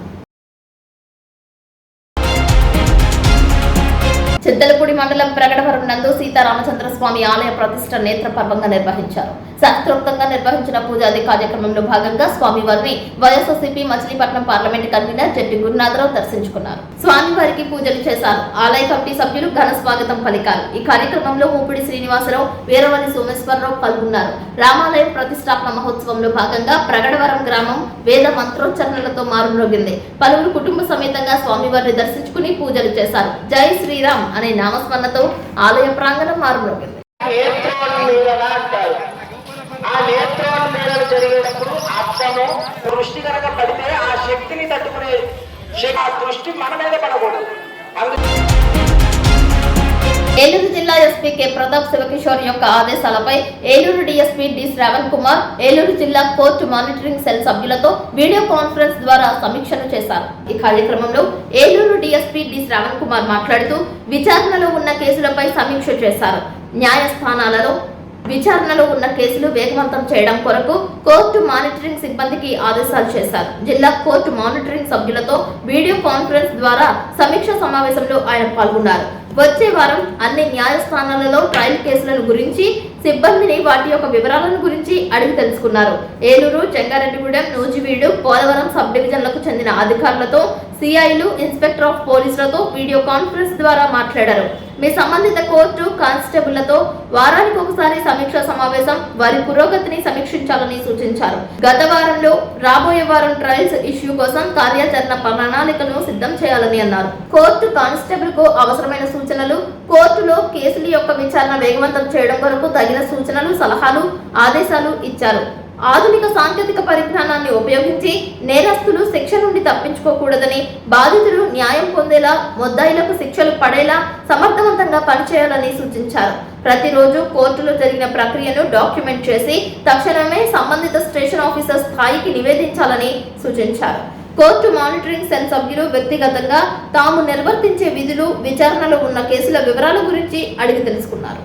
Speaker 1: చిత్తలపూడి మండలం ప్రగడవరం నందు సీతారామచంద్ర స్వామి ఆలయ ప్రతిష్ట నేత్రపర్వంగా నిర్వహించారు. శాస్త్రోక్తంగా నిర్వహించిన పూజాది కార్యక్రమంలో భాగంగా స్వామివారిని వైఎస్ఆర్సీపీ మచిలీపట్నం పార్లమెంట్ కన్వీనర్ జట్టి గురునాథరావు దర్శించుకున్నారు. స్వామివారికి పూజలు చేశారు. ఆలయ కమిటీ సభ్యులు ఘన స్వాగతం పలికారు. ఈ కార్యక్రమంలో ముప్పిడి శ్రీనివాసరావు, వీరవల్లి సోమేశ్వరరావు పాల్గొన్నారు. రామాలయం ప్రతిష్టాపన మహోత్సవంలో భాగంగా ప్రగడవరం గ్రామం వేద మంత్రోచ్చరణలతో మారుమ్రోగింది. పలువురు కుటుంబ సమేతంగా స్వామివారిని దర్శించుకుని పూజలు చేశారు. జై శ్రీరామ్ అనే నామస్మరణతో ఆలయ ప్రాంగణం మారుమ్రోగింది.
Speaker 5: ఆ నేత్రోన్మీలన జరిగేటప్పుడు అర్థము దృష్టి కనుక పడితే ఆ శక్తిని తట్టుకునే ఆ దృష్టి మన మీద పడకూడదు.
Speaker 1: ఏలూరు జిల్లా ఎస్పీ కె ప్రతాప్ శివకిషోర్ యొక్క ఆదేశాలపై ఏలూరు డీఎస్పీ డి శ్రావణ్ కుమార్ ఏలూరు జిల్లా కోర్టు మానిటరింగ్ సెల్ సభ్యులతో వీడియో కాన్ఫరెన్స్ ద్వారా సమీక్షలు చేశారు. ఈ కార్యక్రమంలో ఏలూరు డీఎస్పీ డి శ్రావణ్ కుమార్ మాట్లాడుతూ విచారణలో ఉన్న కేసులపై సమీక్ష చేశారు. న్యాయస్థానాలలో విచారణలో ఉన్న కేసులు వేగవంతం చేయడం కొరకు కోర్టు మానిటరింగ్ సిబ్బందికి ఆదేశాలు చేశారు. జిల్లా కోర్టు మానిటరింగ్ సభ్యులతో వీడియో కాన్ఫరెన్స్ ద్వారా సమీక్ష సమావేశంలో ఆయన పాల్గొన్నారు. వచ్చే వారం అన్ని న్యాయస్థానాలలో ట్రయల్ కేసుల గురించి సిబ్బందిని వాటి యొక్క వివరాలను గురించి అడిగి తెలుసుకున్నారు. ఏలూరు, చెంగారెడ్డిగూడెం, నూజివీడు, పోలవరం సబ్ డివిజన్లకు చెందిన అధికారులతో, సిఐలు, ఇన్స్పెక్టర్ ఆఫ్ పోలీసులతో వీడియో కాన్ఫరెన్స్ ద్వారా మాట్లాడారు. మీ సంబంధిత కోర్టు కానిస్టేబుళ్లతో వారానికి ఒకసారి సమీక్ష సమావేశం వారి పురోగతిని సమీక్షించాలని సూచించారు. గత వారంలో రాబోయే వారం ట్రయల్స్ ఇష్యూ కోసం కార్యాచరణ ప్రణాళికను సిద్ధం చేయాలని అన్నారు. కోర్టు కానిస్టేబుల్ కు అవసరమైన సూచనలు, కోర్టులో కేసుల యొక్క విచారణ వేగవంతం చేయడం కొరకు తగిన సూచనలు, సలహాలు, ఆదేశాలు ఇచ్చారు. ఆధునిక సాంకేతిక పరిజ్ఞానాన్ని ఉపయోగించి నేరస్తులు శిక్ష నుండి తప్పించుకోకూడదని, బాధితులు న్యాయం పొందేలా, ముద్దాయిలకు శిక్షలు పడేలా సమర్థవంతంగా పనిచేయాలని సూచించారు. ప్రతిరోజు కోర్టులో జరిగిన ప్రక్రియను డాక్యుమెంట్ చేసి తక్షణమే సంబంధిత స్టేషన్ ఆఫీసర్ స్థాయికి నివేదించాలని సూచించారు. కోర్టు మానిటరింగ్ సెల్ సభ్యులు వ్యక్తిగతంగా తాము నిర్వర్తించే విధులు, విచారణలో ఉన్న కేసుల వివరాల గురించి అడిగి తెలుసుకున్నారు.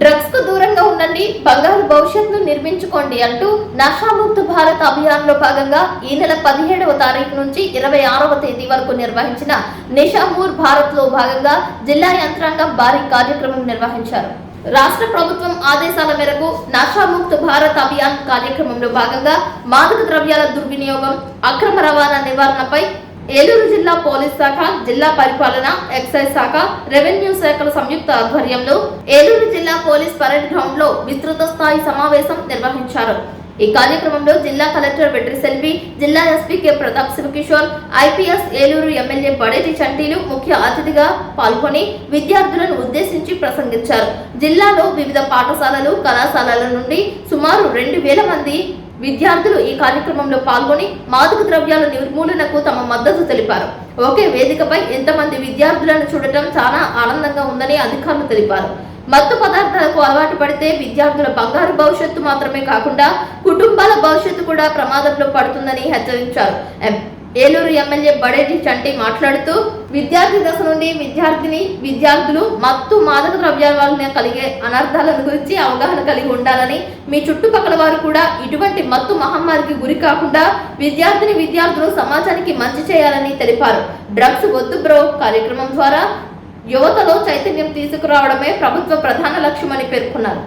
Speaker 1: డ్రగ్స్ కు దూరంగా ఉండండి, బంగారు భవిష్యత్తును నిర్మించుకోండి అంటూ నషాముక్త భారత్ అభియాన్ లో భాగంగా ఈ నెల 17వ తారీఖు నుంచి 26వ తేదీ వరకు నిర్వహించిన నిషామూర్ భారత్ లో భాగంగా జిల్లా యంత్రాంగం భారీ కార్యక్రమం నిర్వహించారు. రాష్ట్ర ప్రభుత్వం ఆదేశాల మేరకు నషాముక్త భారత్ అభియాన్ కార్యక్రమంలో భాగంగా మాదక ద్రవ్యాల దుర్వినియోగం, అక్రమ రవాణా నివారణపై ఏలూరు జిల్లా పోలీస్ శాఖ, జిల్లా పరిపాలన, ఎక్సైజ్ శాఖ, రెవెన్యూ శాఖల సంయుక్త ఆధ్వర్యంలో ఏలూరు జిల్లా పోలీస్ పరేడ్ గ్రౌండ్ లో విస్తృత స్థాయి సమావేశం నిర్వహించారు. ఈ కార్యక్రమంలో జిల్లా కలెక్టర్ వెట్రి సెల్వి, జిల్లా SP K Pratap Shivakishore, IPS Eluru MLA Badeti చంటీలు ముఖ్య అతిథిగా పాల్గొని విద్యార్థులను ఉద్దేశించి ప్రసంగించారు. జిల్లాలో వివిధ పాఠశాలలు, కళాశాలల నుండి సుమారు 2000 మంది విద్యార్థులు ఈ కార్యక్రమంలో పాల్గొని మాదక ద్రవ్యాల నిర్మూలనకు తమ మద్దతు తెలిపారు. ఒకే వేదికపై ఎంతమంది విద్యార్థులను చూడటం చాలా ఆనందంగా ఉందని అధికారులు తెలిపారు. మత్తు పదార్థాలకు అలవాటు పడితే విద్యార్థుల బంగారు భవిష్యత్తు మాత్రమే కాకుండా కుటుంబాల భవిష్యత్తు కూడా ప్రమాదంలో పడుతుందని హెచ్చరించారు. ఏలూరు ఎమ్మెల్యే బడేటి చంటి మాట్లాడుతూ విద్యార్థి దశ నుండి విద్యార్థులు మత్తు, మాదక ద్రవ్యాల వలన కలిగే అనర్థాలను గురించి అవగాహన కలిగి ఉండాలని, మీ చుట్టుపక్కల వారు కూడా ఇటువంటి మత్తు మహమ్మారికి గురి కాకుండా విద్యార్థులు సమాజానికి మంచి చేయాలని తెలిపారు. డ్రగ్స్ వద్దు బ్రో కార్యక్రమం ద్వారా యువతలో చైతన్యం తీసుకురావడమే ప్రభుత్వ ప్రధాన లక్ష్యమని పేర్కొన్నారు.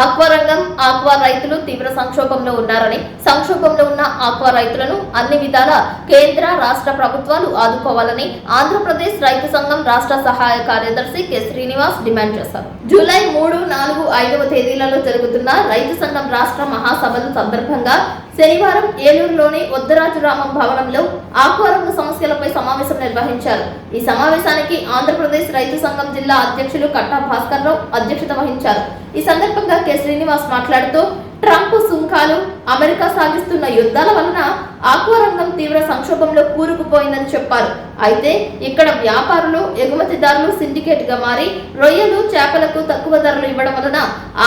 Speaker 1: ఆక్వా రంగం, ఆక్వా రైతులు తీవ్ర సంక్షోభంలో ఉన్నారని, సంక్షోభంలో ఉన్న ఆక్వా రైతులను అన్ని విధాల కేంద్ర, రాష్ట్ర ప్రభుత్వాలు ఆదుకోవాలని ఆంధ్రప్రదేశ్ రైతు సంఘం రాష్ట్ర సహాయ కార్యదర్శి కె శ్రీనివాస్ డిమాండ్ చేశారు. జూలై 3, 4, 5వ తేదీలలో జరుగుతున్న రైతు సంఘం రాష్ట్ర మహాసభల సందర్భంగా శనివారం ఏలూరులోని ఉద్దరాజురామం భవనంలో ఆక్వా రంగ సమస్యలపై సమావేశం నిర్వహించారు. ఈ సమావేశానికి ఆంధ్రప్రదేశ్ రైతు సంఘం జిల్లా అధ్యక్షులు కట్టా భాస్కర్ రావు అధ్యక్షత వహించారు. ఈ సందర్భంగా కె శ్రీనివాస్ మాట్లాడుతూ ట్రంప్ సుంకాలు, అమెరికా సాగిస్తున్న యుద్ధాల వలన ఆక్వా రంగం తీవ్ర సంక్షోభంలో కూరుకుపోయిందని చెప్పారు. అయితే ఇక్కడ వ్యాపారులు, ఎగుమతిదారులు సిండికేట్ గా మారి రొయ్యలు, చేపలకు తక్కువ ధరలు ఇవ్వడం వలన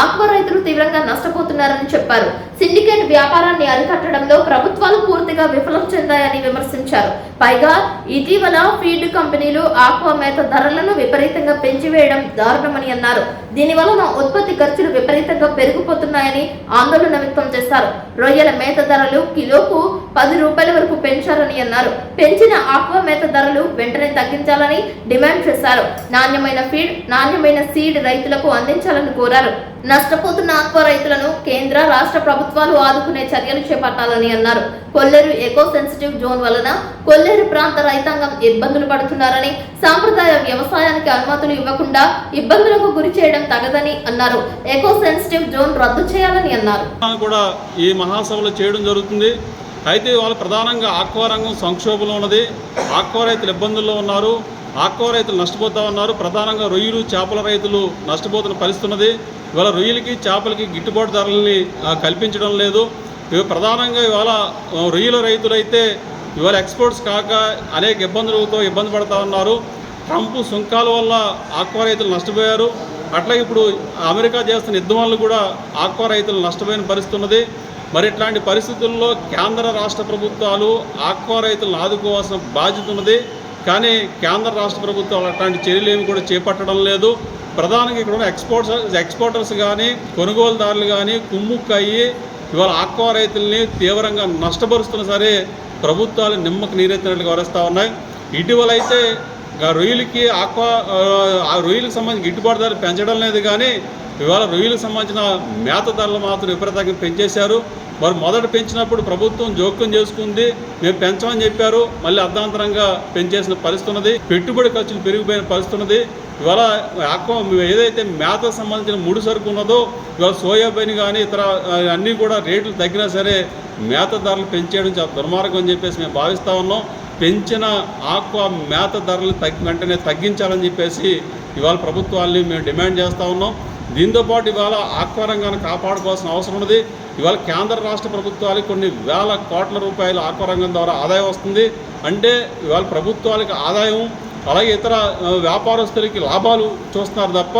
Speaker 1: ఆక్వా రైతులు తీవ్రంగా నష్టపోతున్నారని చెప్పారు. సిండికేట్ వ్యాపారాన్ని అరికట్టడంలో ప్రభుత్వాలు పూర్తిగా విఫలం చెందాయని విమర్శించారు. పైగా ఇటీవల ఫీడ్ కంపెనీలు ఆక్వా మేత ధరలను విపరీతంగా పెంచివేయడం దారుణమని అన్నారు. దీనివలన ఉత్పత్తి ఖర్చులు విపరీతంగా పెరిగిపోతున్నాయని ఆందోళన వ్యక్తం చేశారు. రొయ్యల మేత ధరలు కిలోకు 10 రూపాయల వరకు పెంచారని అన్నారు. పెంచిన ఆక్వా మేత ధరలు వెంటనే తగ్గించాలని డిమాండ్ చేశారు. నాణ్యమైన ఫీడ్, నాణ్యమైన సీడ్ రైతులకు అందించాలని కోరారు. నష్టపోతున్న ఆక్వా రైతులను కేంద్ర, రాష్ట్ర ప్రభుత్వాలు ఆదుకునే చర్యలు చేపట్టాలని అన్నారు. కొల్లేరు ఎకో సెన్సిటివ్ జోన్ వలన కొల్లేరు ప్రాంత రైతాంగం ఇబ్బందులు పడుతున్నారని, సాంప్రదాయ వ్యవసాయానికి అనుమతులు ఇవ్వకుండా ఇబ్బందులకు గురి చేయడం తగదని అన్నారు. ఎకో సెన్సిటివ్ జోన్ రద్దు చేయాలని అన్నారు.
Speaker 10: కూడా ఈ మహాసభలో చేయడం జరుగుతుంది. అయితే వాళ్ళు ప్రధానంగా ఆక్వా రంగం సంక్షోభంలో ఉన్నది. ఆక్వా రైతులు ఇబ్బందుల్లో ఉన్నారు. ఆక్వా రైతులు నష్టపోతూ ఉన్నారు. ప్రధానంగా రొయ్యలు, చేపల రైతులు నష్టపోతున్న పరిస్థితి ఉన్నది. ఇవాళ రొయ్యలకి, చేపలకి గిట్టుబాటు ధరలని కల్పించడం లేదు. ప్రధానంగా ఇవాళ రొయ్యల రైతులైతే ఇవాళ ఎక్స్పోర్ట్స్ కాక అనేక ఇబ్బందులతో ఇబ్బంది పడుతూ ఉన్నారు. ట్రంప్ సుంకాల వల్ల ఆక్వా రైతులు నష్టపోయారు. అట్లాగే ఇప్పుడు అమెరికా చేస్తున్న యుద్ధం వల్ల కూడా ఆక్వా రైతులు నష్టపోయిన పరిస్థితి ఉన్నది. మరి ఇట్లాంటి పరిస్థితుల్లో కేంద్ర, రాష్ట్ర ప్రభుత్వాలు ఆక్వా రైతులను ఆదుకోవాల్సిన బాధ్యత ఉన్నది. కానీ కేంద్ర, రాష్ట్ర ప్రభుత్వాలు అట్లాంటి చర్యలు ఏమి కూడా చేపట్టడం లేదు. ప్రధానంగా ఇక్కడ ఉన్న ఎక్స్పోర్టర్స్ కానీ, కొనుగోలుదారులు కానీ కుమ్ముక్కయ్యి ఇవాళ ఆక్వా రైతుల్ని తీవ్రంగా నష్టపరుస్తున్నా సరే ప్రభుత్వాలు నిమ్మకు నీరెత్తినట్లుగా వరుస్తూ ఉన్నాయి. ఇటీవల అయితే రొయ్యలకి రొయ్యలకు సంబంధించిన గిట్టుబాటు ధరలు పెంచడం లేదు. కానీ ఇవాళ రొయ్యలకు సంబంధించిన మేత ధరలు మాత్రం విపరీతంగా పెంచేశారు. మరి మొదట పెంచినప్పుడు ప్రభుత్వం జోక్యం చేసుకుంది, మేము పెంచమని చెప్పారు, మళ్ళీ అర్ధాంతరంగా పెంచేసిన పరిస్థితి ఉన్నది. పెట్టుబడి ఖర్చులు పెరిగిపోయిన పరిస్థితి ఉన్నది. ఇవాళ ఏదైతే మేతకు సంబంధించిన ముడి సరుకు ఉన్నదో ఇవాళ సోయాబీన్ కానీ ఇతర అన్నీ కూడా రేట్లు తగ్గినా సరే మేత ధరలు పెంచేయడం చాలా దుర్మార్గం అని చెప్పేసి మేము భావిస్తూ ఉన్నాం. పెంచిన ఆక్వా మేత ధరలు వెంటనే తగ్గించాలని చెప్పేసి ఇవాళ ప్రభుత్వాల్ని మేము డిమాండ్ చేస్తూ ఉన్నాం. దీంతోపాటు ఇవాళ ఆక్వా రంగాన్ని కాపాడుకోవాల్సిన అవసరం ఉన్నది. ఇవాళ కేంద్ర, రాష్ట్ర ప్రభుత్వాలకు కొన్ని వేల కోట్ల రూపాయలు ఆక్వా రంగం ద్వారా ఆదాయం వస్తుంది. అంటే ఇవాళ ప్రభుత్వాలకు ఆదాయం, అలాగే ఇతర వ్యాపారస్తులకి లాభాలు చూస్తున్నారు తప్ప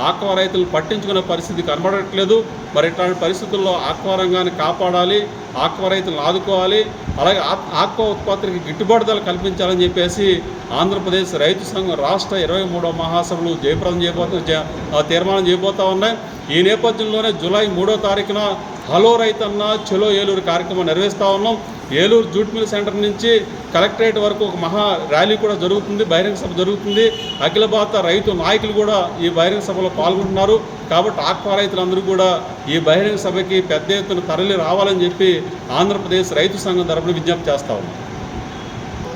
Speaker 10: ఆక్వా రైతులు పట్టించుకునే పరిస్థితి కనబడట్లేదు. మరి ఇట్లాంటి పరిస్థితుల్లో ఆక్వా రంగాన్ని కాపాడాలి, ఆక్వా రైతులను ఆదుకోవాలి, అలాగే ఆక్వా ఉత్పత్తులకి గిట్టుబాటు ధరలు కల్పించాలని చెప్పేసి ఆంధ్రప్రదేశ్ రైతు సంఘం రాష్ట్ర 23వ మహాసభలు జయప్రదం తీర్మానం చేయబోతా ఉన్నాయి. ఈ నేపథ్యంలోనే జూలై 3వ తారీఖున హలో రైతన్న చలో ఏలూరు కార్యక్రమం నిర్వహిస్తూ ఉన్నాం. ఏలూరు జూట్ మిల్ సెంటర్ నుంచి కలెక్టరేట్ వరకు ఒక మహా ర్యాలీ కూడా జరుగుతుంది, బహిరంగ సభ జరుగుతుంది. అఖిల భారత రైతు నాయకులు కూడా ఈ బహిరంగ సభలో పాల్గొంటున్నారు. కాబట్టి ఆక్వా రైతులందరూ కూడా ఈ బహిరంగ సభకి పెద్ద ఎత్తున తరలి రావాలని చెప్పి ఆంధ్రప్రదేశ్ రైతు సంఘం తరపున విజ్ఞప్తి చేస్తా ఉన్నాం.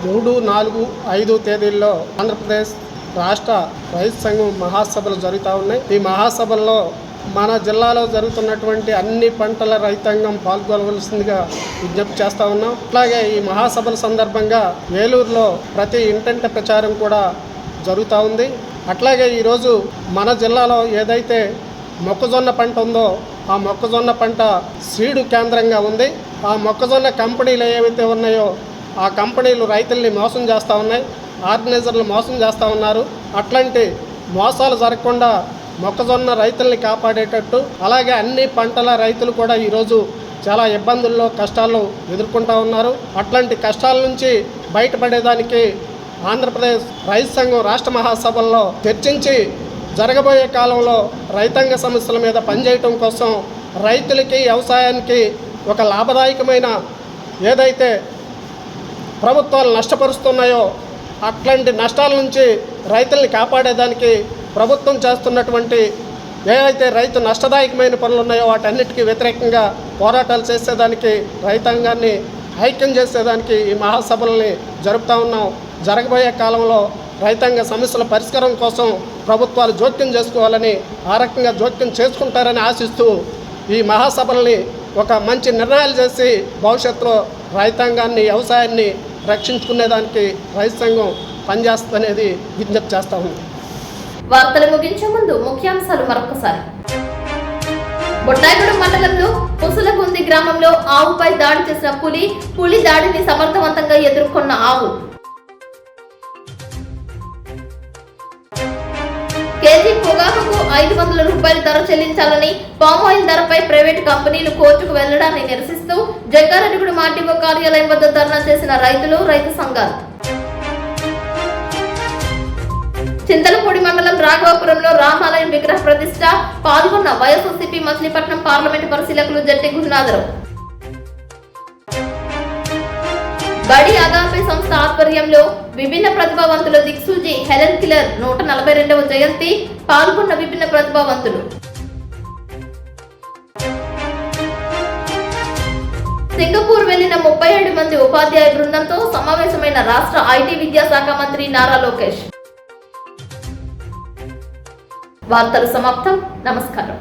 Speaker 6: 3, 4, 5 తేదీల్లో ఆంధ్రప్రదేశ్ రాష్ట్ర రైతు సంఘం మహాసభలు జరుగుతూ ఉన్నాయి. ఈ మహాసభల్లో మన జిల్లాలో జరుగుతున్నటువంటి అన్ని పంటల రైతాంగం పాల్గొనవలసిందిగా విజ్ఞప్తి చేస్తూ ఉన్నాం. అలాగే ఈ మహాసభల సందర్భంగా ఏలూరులో ప్రతి ఇంటింట ప్రచారం కూడా జరుగుతూ ఉంది. అట్లాగే ఈరోజు మన జిల్లాలో ఏదైతే మొక్కజొన్న పంట ఉందో ఆ మొక్కజొన్న పంట సీడు కేంద్రంగా ఉంది. ఆ మొక్కజొన్న కంపెనీలు ఏవైతే ఉన్నాయో ఆ కంపెనీలు రైతుల్ని మోసం చేస్తూ ఉన్నాయి, ఆర్గనైజర్లు మోసం చేస్తూ ఉన్నారు. అట్లాంటి మోసాలు జరగకుండా మొక్కజొన్న రైతుల్ని కాపాడేటట్టు, అలాగే అన్ని పంటల రైతులు కూడా ఈరోజు చాలా ఇబ్బందుల్లో, కష్టాల్లో ఎదుర్కొంటూ ఉన్నారు. అట్లాంటి కష్టాల నుంచి బయటపడేదానికి ఆంధ్రప్రదేశ్ రైతు సంఘం రాష్ట్ర మహాసభల్లో చర్చించి జరగబోయే కాలంలో రైతాంగ సమస్యల మీద పనిచేయటం కోసం రైతులకి, వ్యవసాయానికి ఒక లాభదాయకమైన ఏదైతే ప్రభుత్వాలు నష్టపరుస్తున్నాయో అట్లాంటి నష్టాల నుంచి రైతుల్ని కాపాడేదానికి ప్రభుత్వం చేస్తున్నటువంటి ఏవైతే రైతు నష్టదాయకమైన పనులు ఉన్నాయో వాటన్నిటికీ వ్యతిరేకంగా పోరాటాలు చేసేదానికి, రైతాంగాన్ని ఐక్యం చేసేదానికి ఈ మహాసభల్ని జరుపుతూ ఉన్నాం. జరగబోయే కాలంలో రైతాంగ సమస్యల పరిష్కారం కోసం ప్రభుత్వాలు జోక్యం చేసుకోవాలని, ఆ రకంగా జోక్యం చేసుకుంటారని ఆశిస్తూ ఈ మహాసభల్ని
Speaker 11: ఒక మంచి నిర్ణయాలు చేసి భవిష్యత్తులో రైతాంగాన్ని వ్యవసాయాన్ని రక్షించుకునేదానికి రైతు సంఘం పనిచేస్తుందనేది విజ్ఞప్తి చేస్తా ఉంది.
Speaker 1: వార్తలు ముగించే ముందు ముఖ్యాంశాలు మరొకసారి. బొట్టాయిగూడెం మండలంలో పుసులగుంది గ్రామంలో ఆవుపై దాడి చేసిన పులి దాడిని సమర్థవంతంగా ఎదుర్కొన్న ఆవు. కేజీ పొగాకుకు 500 రూపాయలు ధర చెల్లించాలని పామాయిల్ ధరపై ప్రైవేటు కంపెనీలు కోర్టుకు వెళ్లడాన్ని నిరసిస్తూ జంగారెడ్డిగూడెం ఆర్టీఓ కార్యాలయం వద్ద ధర్నా చేసిన రైతులు, రైతు సంఘాలు. చింతలపూడి మండలం రాఘవాపురంలో రామాలయం విగ్రహ ప్రతిష్ట పాల్గొన్న వైఎస్ఆర్సీపీ మచిలీపట్నం పార్లమెంటు పరిశీలకులు జట్టి గురునాథరావు. బడి అగాపే సంస్థ ఆధ్వర్యంలో విభిన్న ప్రతిభావంతుల దిక్సూచి హెలెన్ కిల్లర్ 142వ జయంతి పాల్గొన్న విభిన్న ప్రతిభావంతులు. సింగపూర్ వెళ్లిన 37 మంది ఉపాధ్యాయ బృందంతో సమావేశమైన రాష్ట్ర ఐటీ విద్యాశాఖ మంత్రి నారా లోకేష్. వార్తలు సమాప్తం. నమస్కారం.